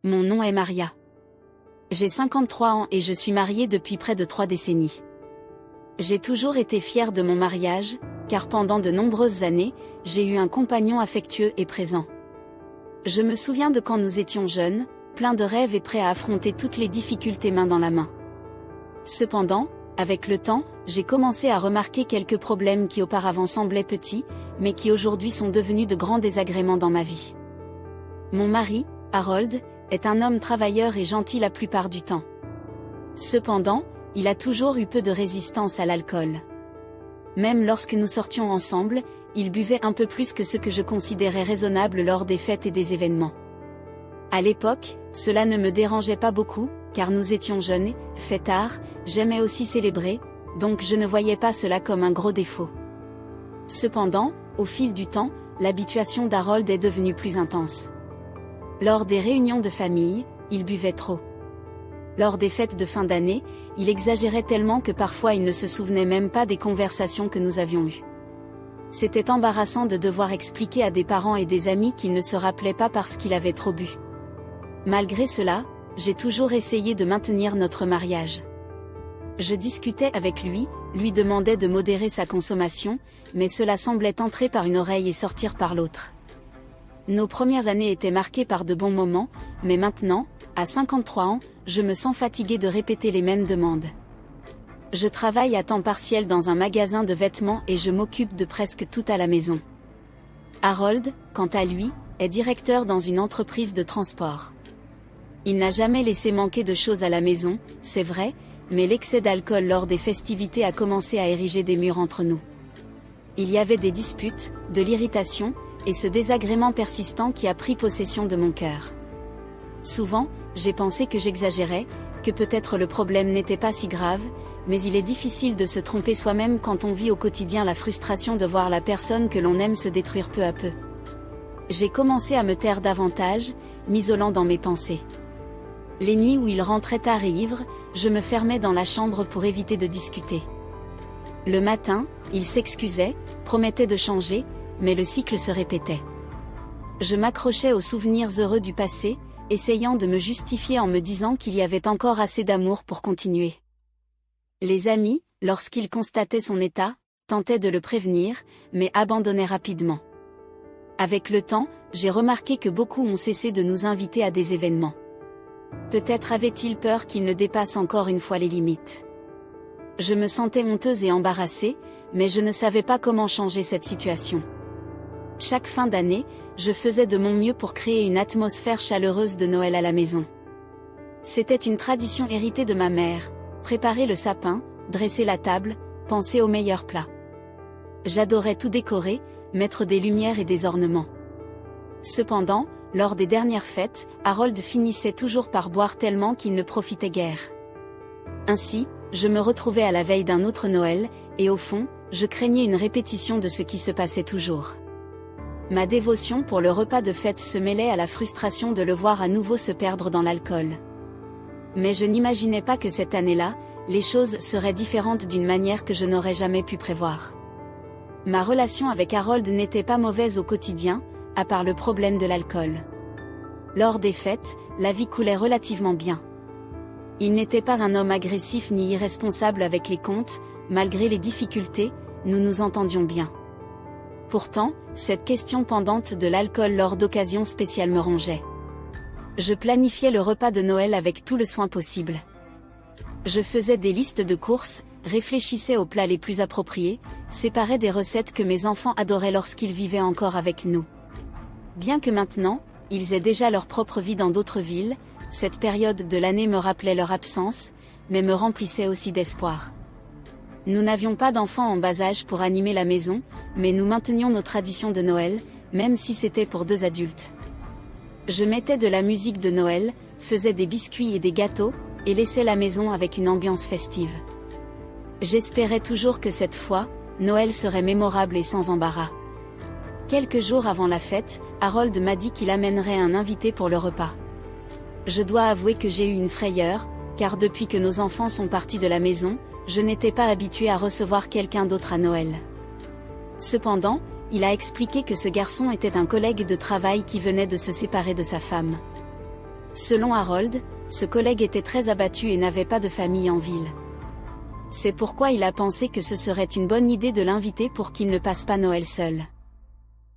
Mon nom est Maria. J'ai 53 ans et je suis mariée depuis près de 3 décennies. J'ai toujours été fière de mon mariage, car pendant de nombreuses années, j'ai eu un compagnon affectueux et présent. Je me souviens de quand nous étions jeunes, pleins de rêves et prêts à affronter toutes les difficultés main dans la main. Cependant, avec le temps, j'ai commencé à remarquer quelques problèmes qui auparavant semblaient petits, mais qui aujourd'hui sont devenus de grands désagréments dans ma vie. Mon mari, Harold, est un homme travailleur et gentil la plupart du temps. Cependant, il a toujours eu peu de résistance à l'alcool. Même lorsque nous sortions ensemble, il buvait un peu plus que ce que je considérais raisonnable lors des fêtes et des événements. À l'époque, cela ne me dérangeait pas beaucoup, car nous étions jeunes, fêtards, j'aimais aussi célébrer, donc je ne voyais pas cela comme un gros défaut. Cependant, au fil du temps, l'habituation d'Harold est devenue plus intense. Lors des réunions de famille, il buvait trop. Lors des fêtes de fin d'année, il exagérait tellement que parfois il ne se souvenait même pas des conversations que nous avions eues. C'était embarrassant de devoir expliquer à des parents et des amis qu'il ne se rappelait pas parce qu'il avait trop bu. Malgré cela, j'ai toujours essayé de maintenir notre mariage. Je discutais avec lui demandais de modérer sa consommation, mais cela semblait entrer par une oreille et sortir par l'autre. Nos premières années étaient marquées par de bons moments, mais maintenant, à 53 ans, je me sens fatiguée de répéter les mêmes demandes. Je travaille à temps partiel dans un magasin de vêtements et je m'occupe de presque tout à la maison. Harold, quant à lui, est directeur dans une entreprise de transport. Il n'a jamais laissé manquer de choses à la maison, c'est vrai, mais l'excès d'alcool lors des festivités a commencé à ériger des murs entre nous. Il y avait des disputes, de l'irritation, et ce désagrément persistant qui a pris possession de mon cœur. Souvent, j'ai pensé que j'exagérais, que peut-être le problème n'était pas si grave, mais il est difficile de se tromper soi-même quand on vit au quotidien la frustration de voir la personne que l'on aime se détruire peu à peu. J'ai commencé à me taire davantage, m'isolant dans mes pensées. Les nuits où il rentrait tard et ivre, je me fermais dans la chambre pour éviter de discuter. Le matin, il s'excusait, promettait de changer, mais le cycle se répétait. Je m'accrochais aux souvenirs heureux du passé, essayant de me justifier en me disant qu'il y avait encore assez d'amour pour continuer. Les amis, lorsqu'ils constataient son état, tentaient de le prévenir, mais abandonnaient rapidement. Avec le temps, j'ai remarqué que beaucoup ont cessé de nous inviter à des événements. Peut-être avait-il peur qu'il ne dépasse encore une fois les limites. Je me sentais honteuse et embarrassée, mais je ne savais pas comment changer cette situation. Chaque fin d'année, je faisais de mon mieux pour créer une atmosphère chaleureuse de Noël à la maison. C'était une tradition héritée de ma mère, préparer le sapin, dresser la table, penser aux meilleurs plats. J'adorais tout décorer, mettre des lumières et des ornements. Cependant, lors des dernières fêtes, Harold finissait toujours par boire tellement qu'il ne profitait guère. Ainsi, je me retrouvais à la veille d'un autre Noël, et au fond, je craignais une répétition de ce qui se passait toujours. Ma dévotion pour le repas de fête se mêlait à la frustration de le voir à nouveau se perdre dans l'alcool. Mais je n'imaginais pas que cette année-là, les choses seraient différentes d'une manière que je n'aurais jamais pu prévoir. Ma relation avec Harold n'était pas mauvaise au quotidien, à part le problème de l'alcool. Lors des fêtes, la vie coulait relativement bien. Il n'était pas un homme agressif ni irresponsable avec les comptes, malgré les difficultés, nous nous entendions bien. Pourtant, cette question pendante de l'alcool lors d'occasions spéciales me rongeait. Je planifiais le repas de Noël avec tout le soin possible. Je faisais des listes de courses, réfléchissais aux plats les plus appropriés, séparais des recettes que mes enfants adoraient lorsqu'ils vivaient encore avec nous. Bien que maintenant, ils aient déjà leur propre vie dans d'autres villes, cette période de l'année me rappelait leur absence, mais me remplissait aussi d'espoir. Nous n'avions pas d'enfants en bas âge pour animer la maison, mais nous maintenions nos traditions de Noël, même si c'était pour 2 adultes. Je mettais de la musique de Noël, faisais des biscuits et des gâteaux, et laissais la maison avec une ambiance festive. J'espérais toujours que cette fois, Noël serait mémorable et sans embarras. Quelques jours avant la fête, Harold m'a dit qu'il amènerait un invité pour le repas. Je dois avouer que j'ai eu une frayeur, car depuis que nos enfants sont partis de la maison, je n'étais pas habituée à recevoir quelqu'un d'autre à Noël. Cependant, il a expliqué que ce garçon était un collègue de travail qui venait de se séparer de sa femme. Selon Harold, ce collègue était très abattu et n'avait pas de famille en ville. C'est pourquoi il a pensé que ce serait une bonne idée de l'inviter pour qu'il ne passe pas Noël seul.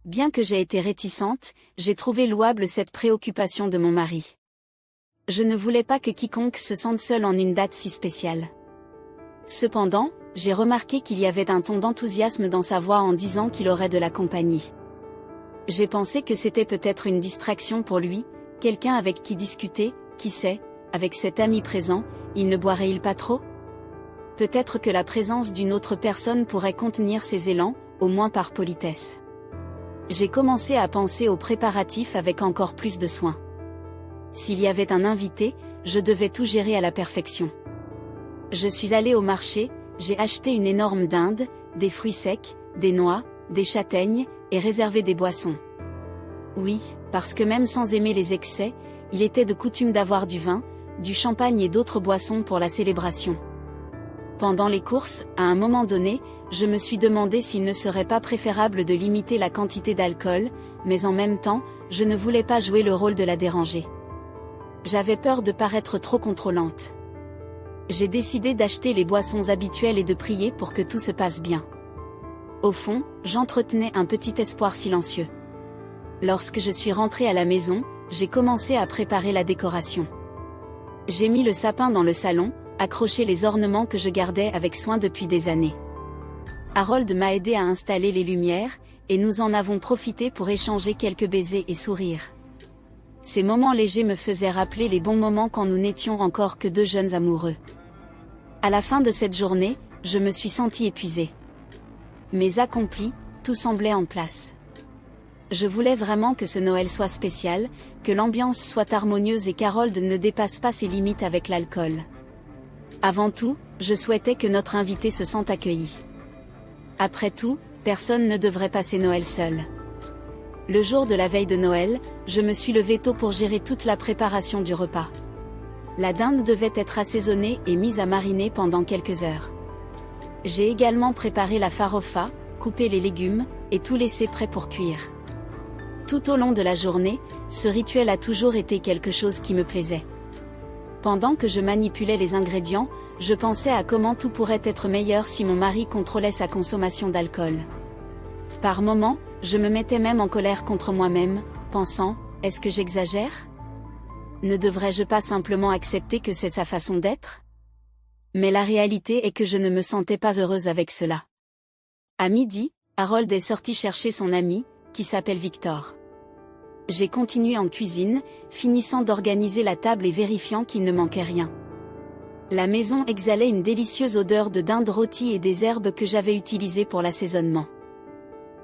Bien que j'ai été réticente, j'ai trouvé louable cette préoccupation de mon mari. Je ne voulais pas que quiconque se sente seul en une date si spéciale. Cependant, j'ai remarqué qu'il y avait un ton d'enthousiasme dans sa voix en disant qu'il aurait de la compagnie. J'ai pensé que c'était peut-être une distraction pour lui, quelqu'un avec qui discuter, qui sait, avec cet ami présent, il ne boirait-il pas trop ? Peut-être que la présence d'une autre personne pourrait contenir ses élans, au moins par politesse. J'ai commencé à penser aux préparatifs avec encore plus de soin. S'il y avait un invité, je devais tout gérer à la perfection. Je suis allée au marché, j'ai acheté une énorme dinde, des fruits secs, des noix, des châtaignes, et réservé des boissons. Oui, parce que même sans aimer les excès, il était de coutume d'avoir du vin, du champagne et d'autres boissons pour la célébration. Pendant les courses, à un moment donné, je me suis demandé s'il ne serait pas préférable de limiter la quantité d'alcool, mais en même temps, je ne voulais pas jouer le rôle de la déranger. J'avais peur de paraître trop contrôlante. J'ai décidé d'acheter les boissons habituelles et de prier pour que tout se passe bien. Au fond, j'entretenais un petit espoir silencieux. Lorsque je suis rentrée à la maison, j'ai commencé à préparer la décoration. J'ai mis le sapin dans le salon, accroché les ornements que je gardais avec soin depuis des années. Harold m'a aidé à installer les lumières, et nous en avons profité pour échanger quelques baisers et sourires. Ces moments légers me faisaient rappeler les bons moments quand nous n'étions encore que deux jeunes amoureux. À la fin de cette journée, je me suis sentie épuisée. Mais accomplie, tout semblait en place. Je voulais vraiment que ce Noël soit spécial, que l'ambiance soit harmonieuse et qu'Harold ne dépasse pas ses limites avec l'alcool. Avant tout, je souhaitais que notre invité se sente accueilli. Après tout, personne ne devrait passer Noël seul. Le jour de la veille de Noël, je me suis levée tôt pour gérer toute la préparation du repas. La dinde devait être assaisonnée et mise à mariner pendant quelques heures. J'ai également préparé la farofa, coupé les légumes, et tout laissé prêt pour cuire. Tout au long de la journée, ce rituel a toujours été quelque chose qui me plaisait. Pendant que je manipulais les ingrédients, je pensais à comment tout pourrait être meilleur si mon mari contrôlait sa consommation d'alcool. Par moments, je me mettais même en colère contre moi-même, pensant, est-ce que j'exagère ? Ne devrais-je pas simplement accepter que c'est sa façon d'être ? Mais la réalité est que je ne me sentais pas heureuse avec cela. À midi, Harold est sorti chercher son ami, qui s'appelle Victor. J'ai continué en cuisine, finissant d'organiser la table et vérifiant qu'il ne manquait rien. La maison exhalait une délicieuse odeur de dinde rôtie et des herbes que j'avais utilisées pour l'assaisonnement.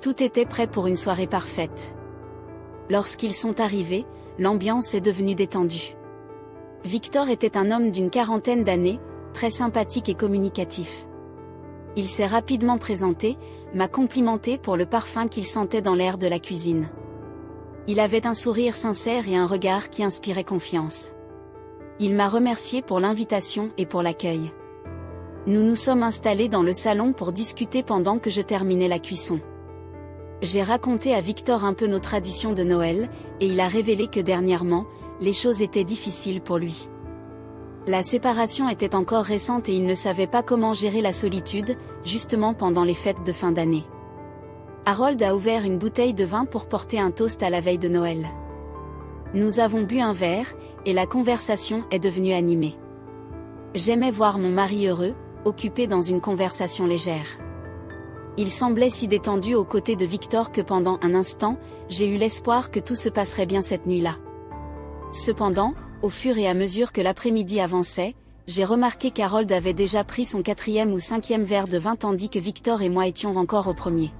Tout était prêt pour une soirée parfaite. Lorsqu'ils sont arrivés, l'ambiance est devenue détendue. Victor était un homme d'une quarantaine d'années, très sympathique et communicatif. Il s'est rapidement présenté, m'a complimenté pour le parfum qu'il sentait dans l'air de la cuisine. Il avait un sourire sincère et un regard qui inspirait confiance. Il m'a remercié pour l'invitation et pour l'accueil. Nous nous sommes installés dans le salon pour discuter pendant que je terminais la cuisson. J'ai raconté à Victor un peu nos traditions de Noël, et il a révélé que dernièrement, les choses étaient difficiles pour lui. La séparation était encore récente et il ne savait pas comment gérer la solitude, justement pendant les fêtes de fin d'année. Harold a ouvert une bouteille de vin pour porter un toast à la veille de Noël. Nous avons bu un verre, et la conversation est devenue animée. J'aimais voir mon mari heureux, occupé dans une conversation légère. Il semblait si détendu aux côtés de Victor que pendant un instant, j'ai eu l'espoir que tout se passerait bien cette nuit-là. Cependant, au fur et à mesure que l'après-midi avançait, j'ai remarqué qu'Harold avait déjà pris son 4e ou 5e verre de vin tandis que Victor et moi étions encore au premier.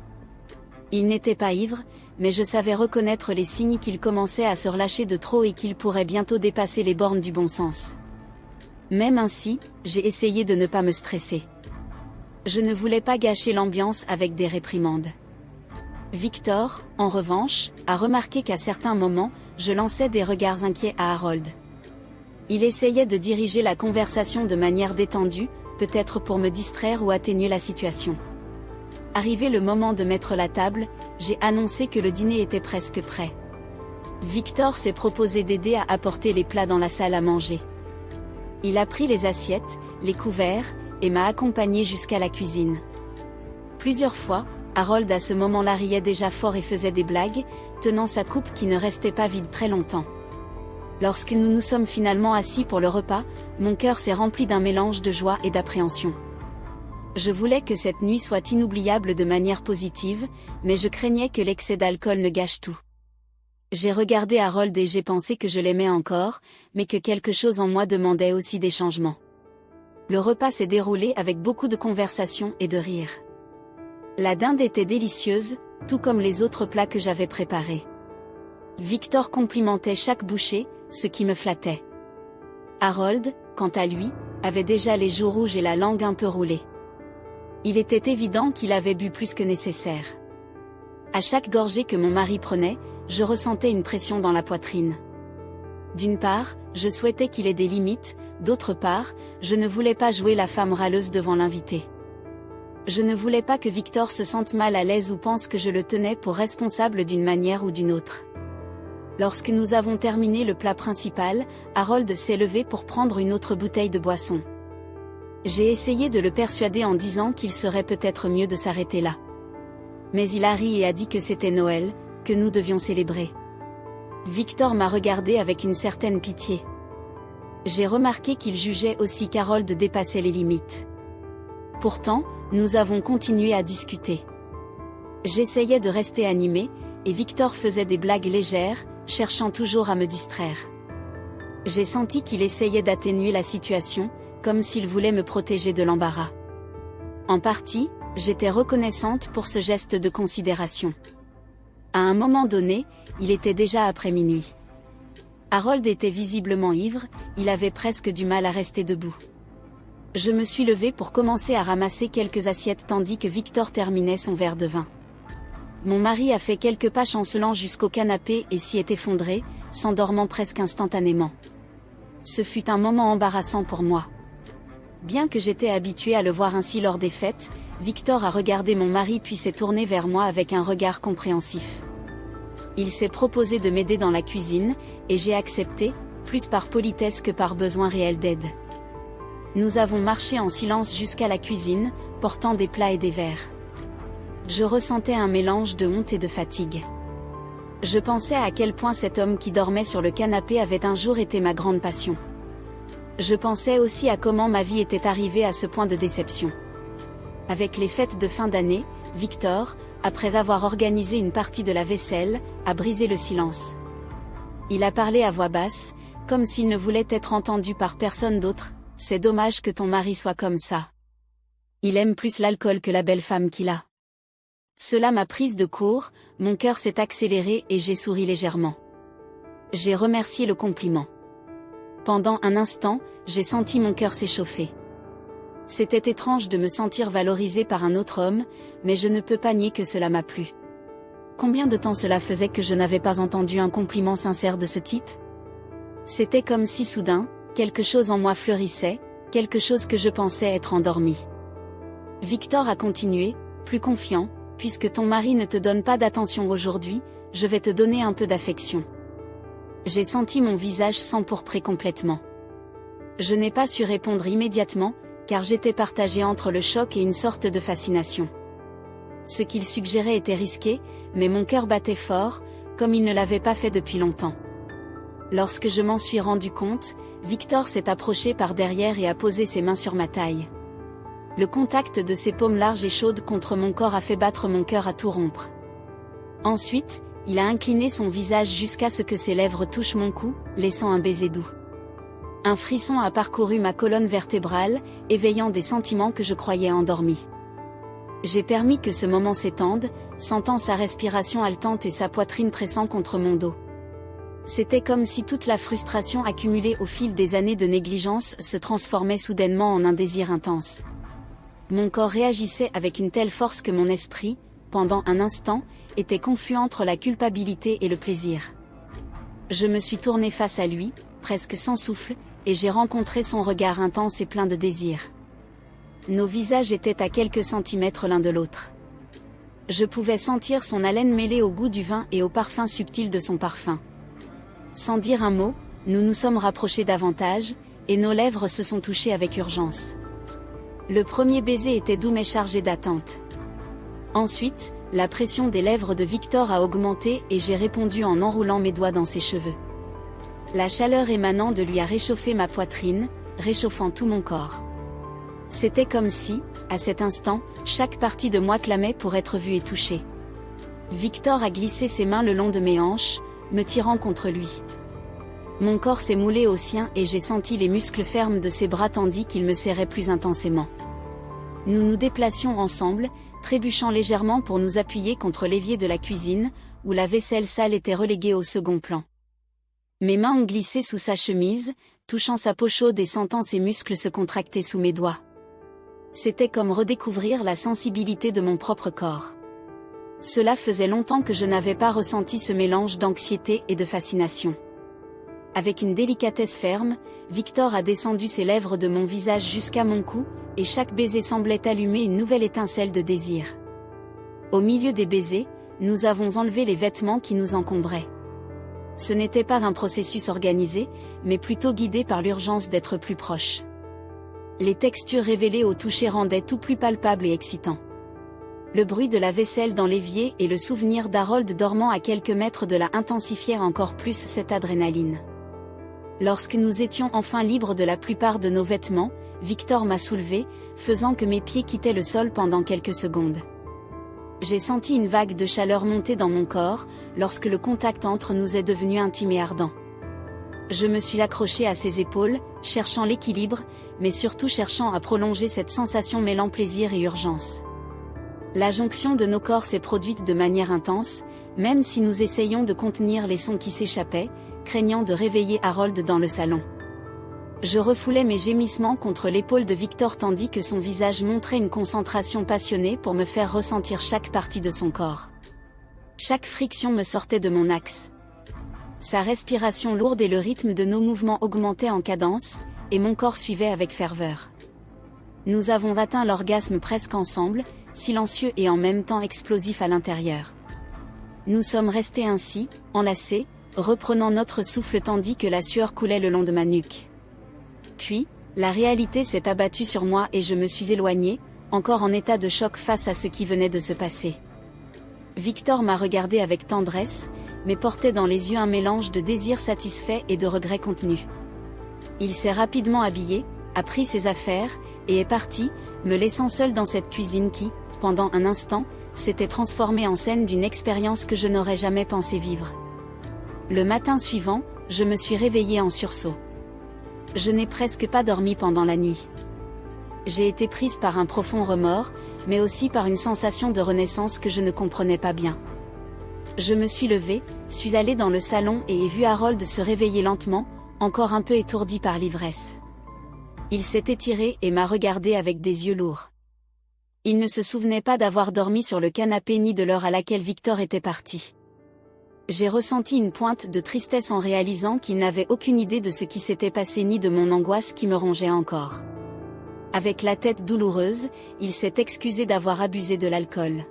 Il n'était pas ivre, mais je savais reconnaître les signes qu'il commençait à se relâcher de trop et qu'il pourrait bientôt dépasser les bornes du bon sens. Même ainsi, j'ai essayé de ne pas me stresser. Je ne voulais pas gâcher l'ambiance avec des réprimandes. Victor, en revanche, a remarqué qu'à certains moments, je lançais des regards inquiets à Harold. Il essayait de diriger la conversation de manière détendue, peut-être pour me distraire ou atténuer la situation. Arrivé le moment de mettre la table, j'ai annoncé que le dîner était presque prêt. Victor s'est proposé d'aider à apporter les plats dans la salle à manger. Il a pris les assiettes, les couverts, et m'a accompagné jusqu'à la cuisine. Plusieurs fois, Harold à ce moment-là riait déjà fort et faisait des blagues, tenant sa coupe qui ne restait pas vide très longtemps. Lorsque nous nous sommes finalement assis pour le repas, mon cœur s'est rempli d'un mélange de joie et d'appréhension. Je voulais que cette nuit soit inoubliable de manière positive, mais je craignais que l'excès d'alcool ne gâche tout. J'ai regardé Harold et j'ai pensé que je l'aimais encore, mais que quelque chose en moi demandait aussi des changements. Le repas s'est déroulé avec beaucoup de conversations et de rires. La dinde était délicieuse, tout comme les autres plats que j'avais préparés. Victor complimentait chaque bouchée, ce qui me flattait. Harold, quant à lui, avait déjà les joues rouges et la langue un peu roulée. Il était évident qu'il avait bu plus que nécessaire. À chaque gorgée que mon mari prenait, je ressentais une pression dans la poitrine. D'une part, je souhaitais qu'il ait des limites, d'autre part, je ne voulais pas jouer la femme râleuse devant l'invité. Je ne voulais pas que Victor se sente mal à l'aise ou pense que je le tenais pour responsable d'une manière ou d'une autre. Lorsque nous avons terminé le plat principal, Harold s'est levé pour prendre une autre bouteille de boisson. J'ai essayé de le persuader en disant qu'il serait peut-être mieux de s'arrêter là. Mais il a ri et a dit que c'était Noël, que nous devions célébrer. Victor m'a regardé avec une certaine pitié. J'ai remarqué qu'il jugeait aussi qu'Harold dépassait les limites. Pourtant, nous avons continué à discuter. J'essayais de rester animé, et Victor faisait des blagues légères, cherchant toujours à me distraire. J'ai senti qu'il essayait d'atténuer la situation, comme s'il voulait me protéger de l'embarras. En partie, j'étais reconnaissante pour ce geste de considération. À un moment donné, il était déjà après minuit. Harold était visiblement ivre, il avait presque du mal à rester debout. Je me suis levée pour commencer à ramasser quelques assiettes tandis que Victor terminait son verre de vin. Mon mari a fait quelques pas chancelant jusqu'au canapé et s'y est effondré, s'endormant presque instantanément. Ce fut un moment embarrassant pour moi. Bien que j'étais habituée à le voir ainsi lors des fêtes, Victor a regardé mon mari puis s'est tourné vers moi avec un regard compréhensif. Il s'est proposé de m'aider dans la cuisine, et j'ai accepté, plus par politesse que par besoin réel d'aide. Nous avons marché en silence jusqu'à la cuisine, portant des plats et des verres. Je ressentais un mélange de honte et de fatigue. Je pensais à quel point cet homme qui dormait sur le canapé avait un jour été ma grande passion. Je pensais aussi à comment ma vie était arrivée à ce point de déception. Avec les fêtes de fin d'année, Victor, après avoir organisé une partie de la vaisselle, a brisé le silence. Il a parlé à voix basse, comme s'il ne voulait être entendu par personne d'autre. « C'est dommage que ton mari soit comme ça. Il aime plus l'alcool que la belle femme qu'il a. » Cela m'a prise de court, mon cœur s'est accéléré et j'ai souri légèrement. J'ai remercié le compliment. Pendant un instant, j'ai senti mon cœur s'échauffer. C'était étrange de me sentir valorisée par un autre homme, mais je ne peux pas nier que cela m'a plu. Combien de temps cela faisait que je n'avais pas entendu un compliment sincère de ce type? C'était comme si soudain, quelque chose en moi fleurissait, quelque chose que je pensais être endormi. Victor a continué, plus confiant, « Puisque ton mari ne te donne pas d'attention aujourd'hui, je vais te donner un peu d'affection. » J'ai senti mon visage s'empourprer complètement. Je n'ai pas su répondre immédiatement, car j'étais partagée entre le choc et une sorte de fascination. Ce qu'il suggérait était risqué, mais mon cœur battait fort, comme il ne l'avait pas fait depuis longtemps. Lorsque je m'en suis rendu compte, Victor s'est approché par derrière et a posé ses mains sur ma taille. Le contact de ses paumes larges et chaudes contre mon corps a fait battre mon cœur à tout rompre. Ensuite, il a incliné son visage jusqu'à ce que ses lèvres touchent mon cou, laissant un baiser doux. Un frisson a parcouru ma colonne vertébrale, éveillant des sentiments que je croyais endormis. J'ai permis que ce moment s'étende, sentant sa respiration haletante et sa poitrine pressant contre mon dos. C'était comme si toute la frustration accumulée au fil des années de négligence se transformait soudainement en un désir intense. Mon corps réagissait avec une telle force que mon esprit, pendant un instant, était confus entre la culpabilité et le plaisir. Je me suis tournée face à lui, presque sans souffle, et j'ai rencontré son regard intense et plein de désir. Nos visages étaient à quelques centimètres l'un de l'autre. Je pouvais sentir son haleine mêlée au goût du vin et au parfum subtil de son parfum. Sans dire un mot, nous nous sommes rapprochés davantage, et nos lèvres se sont touchées avec urgence. Le premier baiser était doux mais chargé d'attente. Ensuite, la pression des lèvres de Victor a augmenté et j'ai répondu en enroulant mes doigts dans ses cheveux. La chaleur émanant de lui a réchauffé ma poitrine, réchauffant tout mon corps. C'était comme si, à cet instant, chaque partie de moi clamait pour être vue et touchée. Victor a glissé ses mains le long de mes hanches, me tirant contre lui. Mon corps s'est moulé au sien et j'ai senti les muscles fermes de ses bras tandis qu'il me serrait plus intensément. Nous nous déplacions ensemble, trébuchant légèrement pour nous appuyer contre l'évier de la cuisine, où la vaisselle sale était reléguée au second plan. Mes mains ont glissé sous sa chemise, touchant sa peau chaude et sentant ses muscles se contracter sous mes doigts. C'était comme redécouvrir la sensibilité de mon propre corps. Cela faisait longtemps que je n'avais pas ressenti ce mélange d'anxiété et de fascination. Avec une délicatesse ferme, Victor a descendu ses lèvres de mon visage jusqu'à mon cou, et chaque baiser semblait allumer une nouvelle étincelle de désir. Au milieu des baisers, nous avons enlevé les vêtements qui nous encombraient. Ce n'était pas un processus organisé, mais plutôt guidé par l'urgence d'être plus proche. Les textures révélées au toucher rendaient tout plus palpable et excitant. Le bruit de la vaisselle dans l'évier et le souvenir d'Harold dormant à quelques mètres de là intensifièrent encore plus cette adrénaline. Lorsque nous étions enfin libres de la plupart de nos vêtements, Victor m'a soulevé, faisant que mes pieds quittaient le sol pendant quelques secondes. J'ai senti une vague de chaleur monter dans mon corps, lorsque le contact entre nous est devenu intime et ardent. Je me suis accrochée à ses épaules, cherchant l'équilibre, mais surtout cherchant à prolonger cette sensation mêlant plaisir et urgence. La jonction de nos corps s'est produite de manière intense, même si nous essayions de contenir les sons qui s'échappaient, craignant de réveiller Harold dans le salon. Je refoulais mes gémissements contre l'épaule de Victor tandis que son visage montrait une concentration passionnée pour me faire ressentir chaque partie de son corps. Chaque friction me sortait de mon axe. Sa respiration lourde et le rythme de nos mouvements augmentaient en cadence, et mon corps suivait avec ferveur. Nous avons atteint l'orgasme presque ensemble, silencieux et en même temps explosif à l'intérieur. Nous sommes restés ainsi, enlacés, reprenant notre souffle tandis que la sueur coulait le long de ma nuque. Puis, la réalité s'est abattue sur moi et je me suis éloignée, encore en état de choc face à ce qui venait de se passer. Victor m'a regardé avec tendresse, mais portait dans les yeux un mélange de désir satisfait et de regret contenu. Il s'est rapidement habillé, a pris ses affaires, et est parti, me laissant seul dans cette cuisine qui, pendant un instant, s'était transformée en scène d'une expérience que je n'aurais jamais pensé vivre. Le matin suivant, je me suis réveillée en sursaut. Je n'ai presque pas dormi pendant la nuit. J'ai été prise par un profond remords, mais aussi par une sensation de renaissance que je ne comprenais pas bien. Je me suis levée, suis allée dans le salon et ai vu Harold se réveiller lentement, encore un peu étourdi par l'ivresse. Il s'est étiré et m'a regardé avec des yeux lourds. Il ne se souvenait pas d'avoir dormi sur le canapé ni de l'heure à laquelle Victor était parti. J'ai ressenti une pointe de tristesse en réalisant qu'il n'avait aucune idée de ce qui s'était passé ni de mon angoisse qui me rongeait encore. Avec la tête douloureuse, il s'est excusé d'avoir abusé de l'alcool.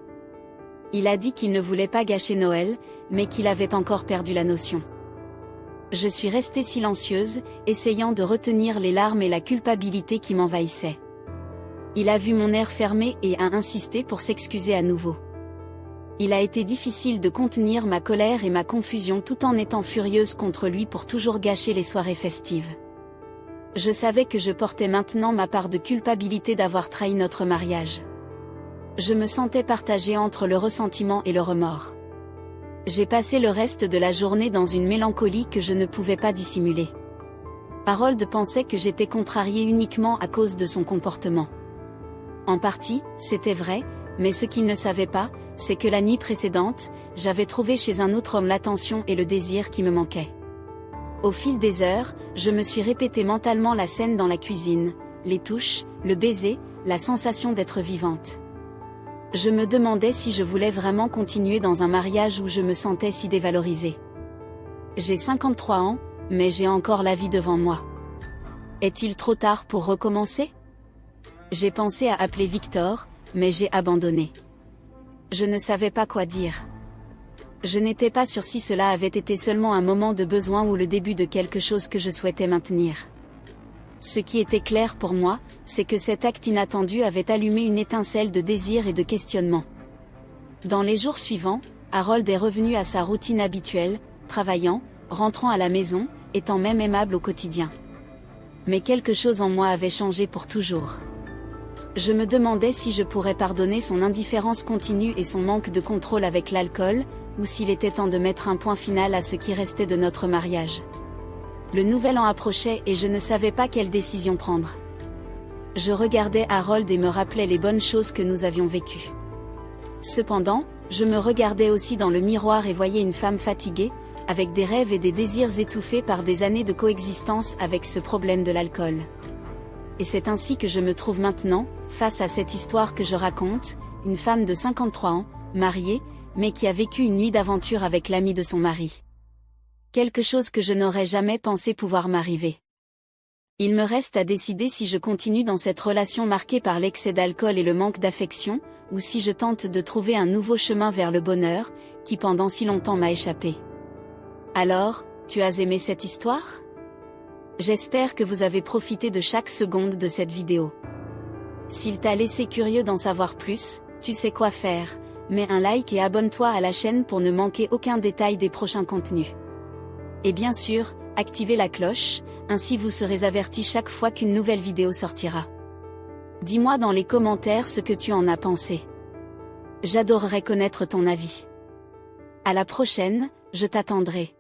Il a dit qu'il ne voulait pas gâcher Noël, mais qu'il avait encore perdu la notion. Je suis restée silencieuse, essayant de retenir les larmes et la culpabilité qui m'envahissaient. Il a vu mon air fermé et a insisté pour s'excuser à nouveau. Il a été difficile de contenir ma colère et ma confusion tout en étant furieuse contre lui pour toujours gâcher les soirées festives. Je savais que je portais maintenant ma part de culpabilité d'avoir trahi notre mariage. Je me sentais partagée entre le ressentiment et le remords. J'ai passé le reste de la journée dans une mélancolie que je ne pouvais pas dissimuler. Harold pensait que j'étais contrariée uniquement à cause de son comportement. En partie, c'était vrai, mais ce qu'il ne savait pas, c'est que la nuit précédente, j'avais trouvé chez un autre homme l'attention et le désir qui me manquaient. Au fil des heures, je me suis répété mentalement la scène dans la cuisine, les touches, le baiser, la sensation d'être vivante. Je me demandais si je voulais vraiment continuer dans un mariage où je me sentais si dévalorisée. J'ai 53 ans, mais j'ai encore la vie devant moi. Est-il trop tard pour recommencer ? J'ai pensé à appeler Victor, mais j'ai abandonné. Je ne savais pas quoi dire. Je n'étais pas sûre si cela avait été seulement un moment de besoin ou le début de quelque chose que je souhaitais maintenir. Ce qui était clair pour moi, c'est que cet acte inattendu avait allumé une étincelle de désir et de questionnement. Dans les jours suivants, Harold est revenu à sa routine habituelle, travaillant, rentrant à la maison, étant même aimable au quotidien. Mais quelque chose en moi avait changé pour toujours. Je me demandais si je pourrais pardonner son indifférence continue et son manque de contrôle avec l'alcool, ou s'il était temps de mettre un point final à ce qui restait de notre mariage. Le nouvel an approchait et je ne savais pas quelle décision prendre. Je regardais Harold et me rappelais les bonnes choses que nous avions vécues. Cependant, je me regardais aussi dans le miroir et voyais une femme fatiguée, avec des rêves et des désirs étouffés par des années de coexistence avec ce problème de l'alcool. Et c'est ainsi que je me trouve maintenant, face à cette histoire que je raconte, une femme de 53 ans, mariée, mais qui a vécu une nuit d'aventure avec l'ami de son mari. Quelque chose que je n'aurais jamais pensé pouvoir m'arriver. Il me reste à décider si je continue dans cette relation marquée par l'excès d'alcool et le manque d'affection, ou si je tente de trouver un nouveau chemin vers le bonheur, qui pendant si longtemps m'a échappé. Alors, tu as aimé cette histoire ? J'espère que vous avez profité de chaque seconde de cette vidéo. S'il t'a laissé curieux d'en savoir plus, tu sais quoi faire, mets un like et abonne-toi à la chaîne pour ne manquer aucun détail des prochains contenus. Et bien sûr, activez la cloche, ainsi vous serez averti chaque fois qu'une nouvelle vidéo sortira. Dis-moi dans les commentaires ce que tu en as pensé. J'adorerais connaître ton avis. À la prochaine, je t'attendrai.